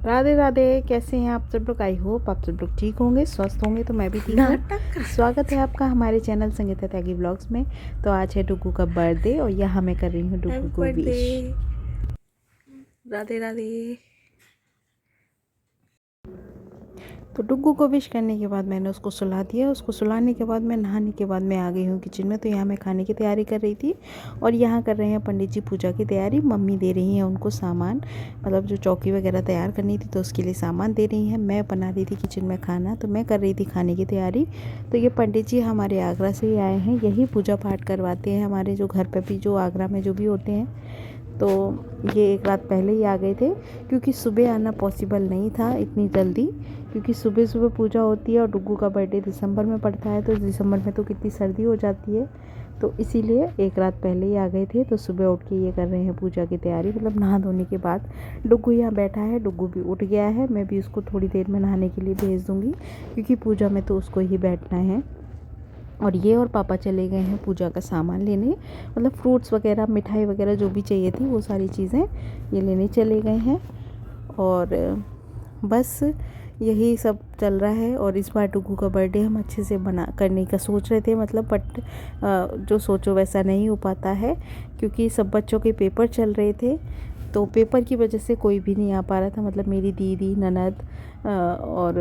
राधे राधे। कैसे हैं आप सब लोग? आई होप आप सब लोग ठीक होंगे, स्वस्थ होंगे। तो मैं भी ठीक हूँ। स्वागत है आपका हमारे चैनल संगीता त्यागी ब्लॉग्स में। तो आज है डुगू का बर्थडे और यहाँ मैं कर रही हूँ डुगू को विश। राधे राधे। तो डुगू को विश करने के बाद मैंने उसको सुला दिया। उसको सुलाने के बाद मैं नहाने के बाद मैं आ गई हूँ किचन में। तो यहाँ मैं खाने की तैयारी कर रही थी और यहाँ कर रहे हैं पंडित जी पूजा की तैयारी। मम्मी दे रही हैं उनको सामान, मतलब जो चौकी वगैरह तैयार करनी थी तो उसके लिए सामान दे रही हैं। मैं बना रही थी किचन में खाना, तो मैं कर रही थी खाने की तैयारी। तो ये पंडित जी हमारे आगरा से ही आए हैं, यही पूजा पाठ करवाते हैं हमारे जो घर पर भी, जो आगरा में जो भी होते हैं। तो ये एक रात पहले ही आ गए थे क्योंकि सुबह आना पॉसिबल नहीं था इतनी जल्दी, क्योंकि सुबह सुबह पूजा होती है और डुग्गू का बर्थडे दिसंबर में पड़ता है। तो दिसंबर में तो कितनी सर्दी हो जाती है, तो इसीलिए एक रात पहले ही आ गए थे। तो सुबह उठ के ये कर रहे हैं पूजा की तैयारी, मतलब नहा धोने के बाद। डुग्गू यहाँ बैठा है, डुग्गू भी उठ गया है। मैं भी उसको थोड़ी देर में नहाने के लिए भेज दूँगी क्योंकि पूजा में तो उसको ही बैठना है। और ये और पापा चले गए हैं पूजा का सामान लेने, मतलब फ्रूट्स वगैरह, मिठाई वगैरह जो भी चाहिए थी वो सारी चीज़ें ये लेने चले गए हैं। और बस यही सब चल रहा है। और इस बार डुगू का बर्थडे हम अच्छे से बना करने का सोच रहे थे, मतलब बट जो सोचो वैसा नहीं हो पाता है क्योंकि सब बच्चों के पेपर चल रहे थे। तो पेपर की वजह से कोई भी नहीं आ पा रहा था, मतलब मेरी दीदी, ननद और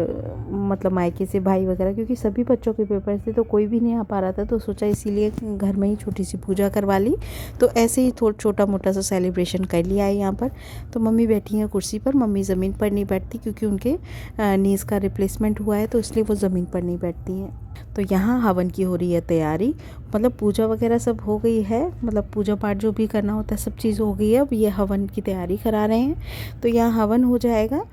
मतलब मायके से भाई वगैरह, क्योंकि सभी बच्चों के पेपर थे तो कोई भी नहीं आ पा रहा था। तो सोचा इसीलिए घर में ही छोटी सी पूजा करवा ली। तो ऐसे ही थोड़ा छोटा मोटा सा सेलिब्रेशन कर लिया है यहाँ पर। तो मम्मी बैठी हैं कुर्सी पर, मम्मी ज़मीन पर नहीं बैठती क्योंकि उनके नीज़ का रिप्लेसमेंट हुआ है, तो इसलिए वो ज़मीन पर नहीं बैठती हैं। तो यहाँ हवन की हो रही है तैयारी, मतलब पूजा वगैरह सब हो गई है, मतलब पूजा पाठ जो भी करना होता है सब चीज़ हो गई है। अब ये हवन की तैयारी करा रहे हैं, तो यहाँ हवन हो जाएगा।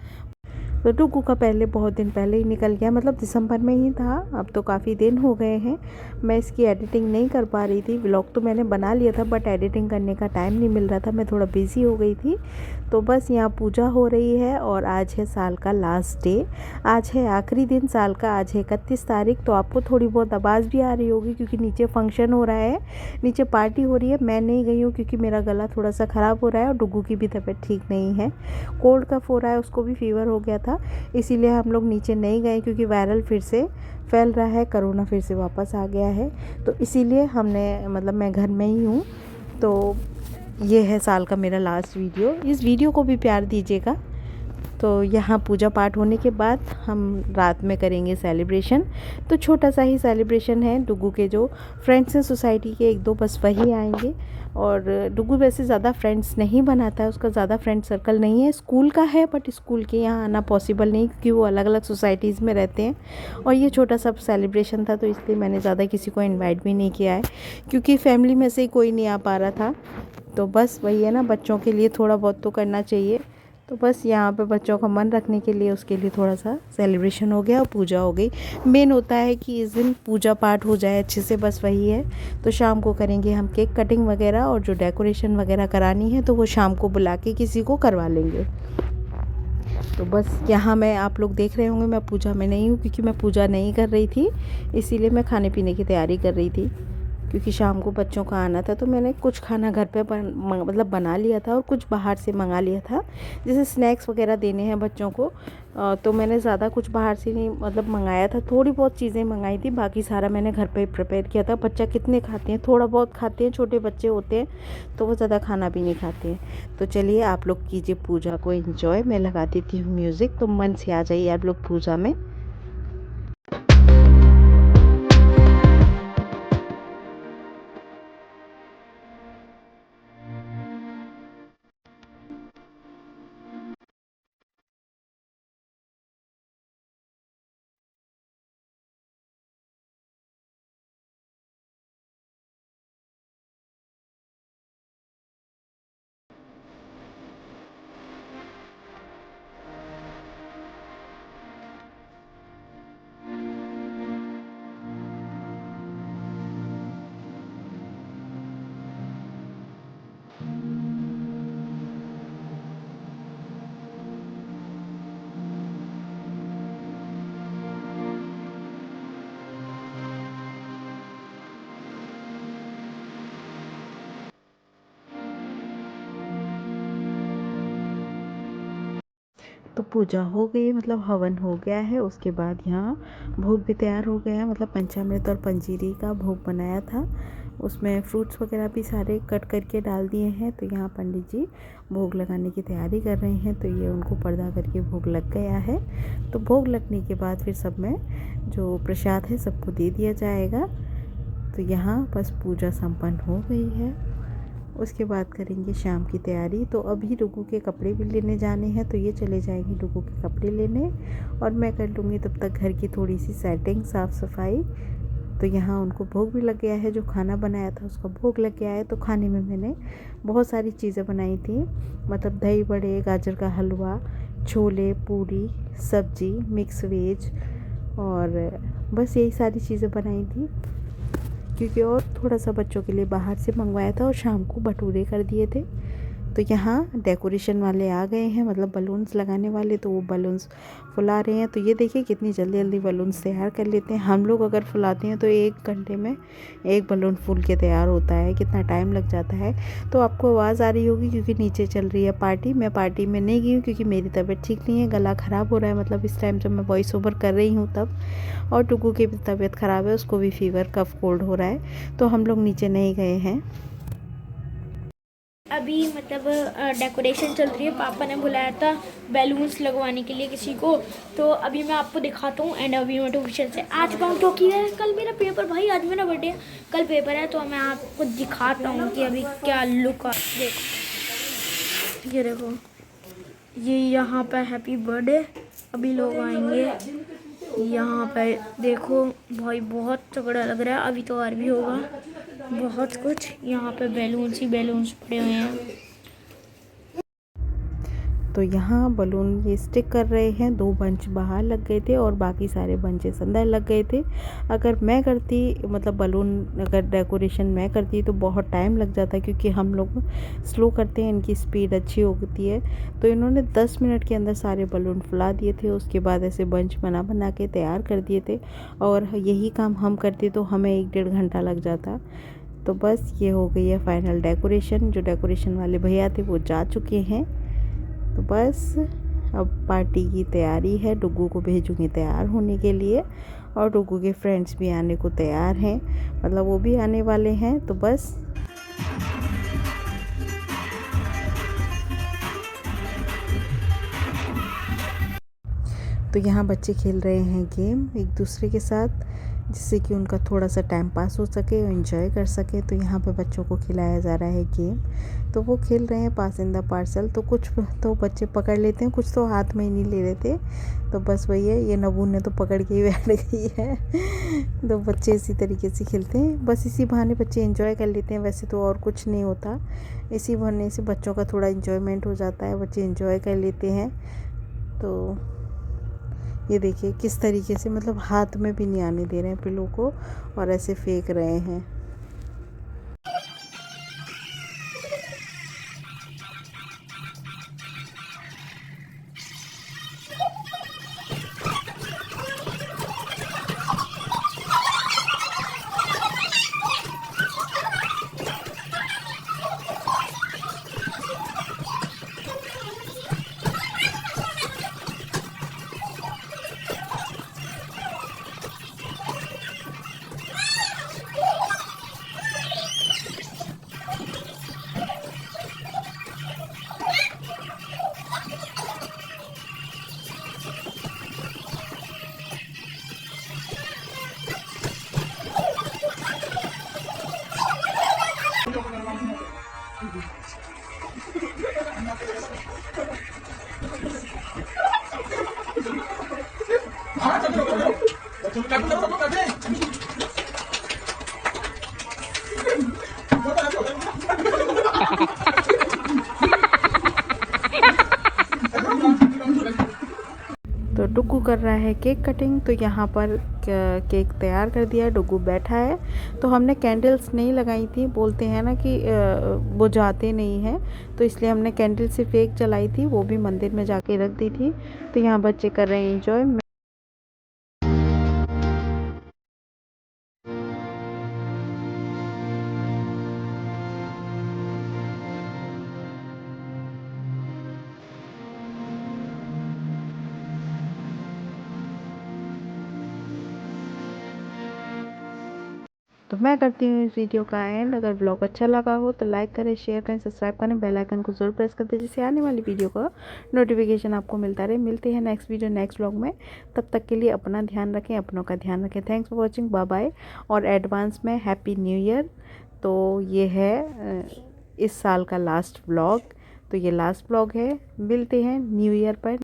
तो डुगू का पहले बहुत दिन पहले ही निकल गया, मतलब दिसंबर में ही था। अब तो काफ़ी दिन हो गए हैं। मैं इसकी एडिटिंग नहीं कर पा रही थी। व्लॉग तो मैंने बना लिया था बट एडिटिंग करने का टाइम नहीं मिल रहा था, मैं थोड़ा बिज़ी हो गई थी। तो बस यहाँ पूजा हो रही है और आज है साल का लास्ट डे। आज है आखिरी दिन साल का, आज है 31 तारीख। तो आपको थोड़ी बहुत आवाज़ भी आ रही होगी क्योंकि नीचे फंक्शन हो रहा है, नीचे पार्टी हो रही है। मैं नहीं गई हूँ क्योंकि मेरा गला थोड़ा सा ख़राब हो रहा है और डुगू की भी तबीयत ठीक नहीं है, कोल्ड कफ हो रहा है, उसको भी फीवर हो गया था। इसीलिए हम लोग नीचे नहीं गए क्योंकि वायरल फिर से फैल रहा है, कोरोना फिर से वापस आ गया है। तो इसीलिए हमने, मतलब मैं घर में ही हूँ। तो ये है साल का मेरा लास्ट वीडियो, इस वीडियो को भी प्यार दीजिएगा। तो यहाँ पूजा पाठ होने के बाद हम रात में करेंगे सेलिब्रेशन। तो छोटा सा ही सेलिब्रेशन है। डुगू के जो फ्रेंड्स हैं सोसाइटी के, एक दो बस वही आएंगे। और डुगू वैसे ज़्यादा फ्रेंड्स नहीं बनाता है, उसका ज़्यादा फ्रेंड सर्कल नहीं है। स्कूल का है बट स्कूल के यहाँ आना पॉसिबल नहीं क्योंकि वो अलग अलग सोसाइटीज़ में रहते हैं। और ये छोटा सा सेलिब्रेशन था तो इसलिए मैंने ज़्यादा किसी को इन्वाइट भी नहीं किया है क्योंकि फैमिली में से ही कोई नहीं आ पा रहा था। तो बस वही है ना, बच्चों के लिए थोड़ा बहुत तो करना चाहिए। तो बस यहाँ पे बच्चों का मन रखने के लिए उसके लिए थोड़ा सा सेलिब्रेशन हो गया और पूजा हो गई। मेन होता है कि इस दिन पूजा पाठ हो जाए अच्छे से, बस वही है। तो शाम को करेंगे हम केक कटिंग वगैरह, और जो डेकोरेशन वगैरह करानी है तो वो शाम को बुला के किसी को करवा लेंगे। तो बस यहाँ मैं, आप लोग देख रहे होंगे मैं पूजा में नहीं हूँ क्योंकि मैं पूजा नहीं कर रही थी, इसीलिए मैं खाने पीने की तैयारी कर रही थी क्योंकि शाम को बच्चों का आना था। तो मैंने कुछ खाना घर पे मतलब बना लिया था और कुछ बाहर से मंगा लिया था, जैसे स्नैक्स वगैरह देने हैं बच्चों को। तो मैंने ज़्यादा कुछ बाहर से नहीं मतलब मंगाया था, थोड़ी बहुत चीज़ें मंगाई थी, बाकी सारा मैंने घर पे ही प्रिपेयर किया था। बच्चा कितने खाते हैं, थोड़ा बहुत खाते हैं, छोटे बच्चे होते हैं तो वो ज़्यादा खाना भी नहीं खाते हैं। तो चलिए आप लोग कीजिए पूजा को एंजॉय, मैं लगा देती हूँ म्यूज़िक, तो मन से आ जाइए आप लोग पूजा में। तो पूजा हो गई, मतलब हवन हो गया है। उसके बाद यहाँ भोग भी तैयार हो गया है, मतलब पंचामृत और पंजीरी का भोग बनाया था। उसमें फ्रूट्स वगैरह भी सारे कट करके डाल दिए हैं। तो यहाँ पंडित जी भोग लगाने की तैयारी कर रहे हैं। तो ये उनको पर्दा करके भोग लग गया है। तो भोग लगने के बाद फिर सब में जो प्रसाद है सबको दे दिया जाएगा। तो यहाँ बस पूजा संपन्न हो गई है। उसके बाद करेंगे शाम की तैयारी। तो अभी डुगू के कपड़े भी लेने जाने हैं, तो ये चले जाएंगे डुगू के कपड़े लेने और मैं कर लूँगी तब तक घर की थोड़ी सी सेटिंग, साफ़ सफाई। तो यहाँ उनको भोग भी लग गया है, जो खाना बनाया था उसका भोग लग गया है। तो खाने में मैंने बहुत सारी चीज़ें बनाई थी, मतलब दही बड़े, गाजर का हलवा, छोले, पूरी, सब्जी, मिक्स वेज और बस यही सारी चीज़ें बनाई थी, क्योंकि और थोड़ा सा बच्चों के लिए बाहर से मंगवाया था और शाम को भटूरे कर दिए थे। तो यहाँ डेकोरेशन वाले आ गए हैं, मतलब बलून्स लगाने वाले। तो वो बलून्स फुला रहे हैं। तो ये देखिए कितनी जल्दी जल्दी बलून्स तैयार कर लेते हैं। हम लोग अगर फुलाते हैं तो 1 घंटे में 1 बलून फूल के तैयार होता है, कितना टाइम लग जाता है। तो आपको आवाज़ आ रही होगी क्योंकि नीचे चल रही है पार्टी। मैं पार्टी में नहीं गई हूँ क्योंकि मेरी तबीयत ठीक नहीं है, गला ख़राब हो रहा है, मतलब इस टाइम जब मैं वॉइस ओवर कर रही हूँ तब। और टुकू की भी तबीयत ख़राब है, उसको भी फीवर, कफ, कोल्ड हो रहा है। तो हम लोग नीचे नहीं गए हैं। अभी मतलब डेकोरेशन चल रही है। पापा ने बुलाया था बैलून्स लगवाने के लिए किसी को, तो अभी मैं आपको दिखाता हूँ। एंड अभी मैं ट्यूशन से आ चुका हूँ क्योंकि कल मेरा पेपर, भाई आज मेरा बर्थडे है, कल पेपर है। तो मैं आपको दिखाता हूँ कि अभी क्या लुक है। देखो, ये देखो, ये यहाँ पे हैप्पी बर्थडे। अभी लोग आएंगे यहाँ पे। देखो भाई बहुत तगड़ा लग रहा है। अभी तो और भी होगा बहुत कुछ। यहाँ पे बैलून्स ही बैलून्स पड़े हुए हैं। तो यहाँ बलून ये स्टिक कर रहे हैं। 2 बंच बाहर लग गए थे और बाकी सारे बंचेस अंदर लग गए थे। अगर मैं करती, मतलब बलून अगर डेकोरेशन मैं करती तो बहुत टाइम लग जाता, क्योंकि हम लोग स्लो करते हैं, इनकी स्पीड अच्छी होती है। तो इन्होंने 10 मिनट के अंदर सारे बलून फुला दिए थे। उसके बाद ऐसे बंच बना बना के तैयार कर दिए थे। और यही काम हम करते तो हमें 1-1.5 घंटा लग जाता। तो बस ये हो गई है फाइनल डेकोरेशन। जो डेकोरेशन वाले भैया थे वो जा चुके हैं। तो बस अब पार्टी की तैयारी है। डुगू को भेजूँगी तैयार होने के लिए और डुगू के फ्रेंड्स भी आने को तैयार हैं, मतलब वो भी आने वाले हैं। तो बस तो यहाँ बच्चे खेल रहे हैं गेम एक दूसरे के साथ, जिससे कि उनका थोड़ा सा टाइम पास हो सके और इन्जॉय कर सके। तो यहाँ पे बच्चों को खिलाया जा रहा है गेम। तो वो खेल रहे हैं पास इन द पार्सल। तो कुछ तो बच्चे पकड़ लेते हैं, कुछ तो हाथ में ही नहीं ले लेते। तो बस वही है, ये नबून ने तो पकड़ के ही बैठ गई है। तो बच्चे इसी तरीके से खेलते हैं, बस इसी बहाने बच्चे एंजॉय कर लेते हैं। वैसे तो और कुछ नहीं होता, इसी बहाने से बच्चों का थोड़ा इन्जॉयमेंट हो जाता है, बच्चे एंजॉय कर लेते हैं। तो ये देखिए किस तरीके से, मतलब हाथ में भी नहीं आने दे रहे हैं पिलो को और ऐसे फेंक रहे हैं। तो डुगू कर रहा है केक कटिंग। तो यहाँ पर केक तैयार कर दिया, डुगू बैठा है। तो हमने कैंडल्स नहीं लगाई थी, बोलते हैं ना कि बुझाते नहीं हैं, तो इसलिए हमने कैंडल सिर्फ एक जलाई थी, वो भी मंदिर में जाके रख दी थी। तो यहाँ बच्चे कर रहे हैं एंजॉय। तो मैं करती हूँ इस वीडियो का एंड। अगर ब्लॉग अच्छा लगा हो तो लाइक करें, शेयर करें, सब्सक्राइब करें, बेल आइकन को जरूर प्रेस कर दें जिससे आने वाली वीडियो का नोटिफिकेशन आपको मिलता रहे। मिलते हैं नेक्स्ट वीडियो नेक्स्ट ब्लॉग में। तब तक के लिए अपना ध्यान रखें, अपनों का ध्यान रखें। Thanks for watching, bye bye और एडवांस में हैप्पी न्यू ईयर। तो ये है इस साल का लास्ट ब्लॉग, तो ये लास्ट ब्लॉग है। मिलते हैं न्यू ईयर पर।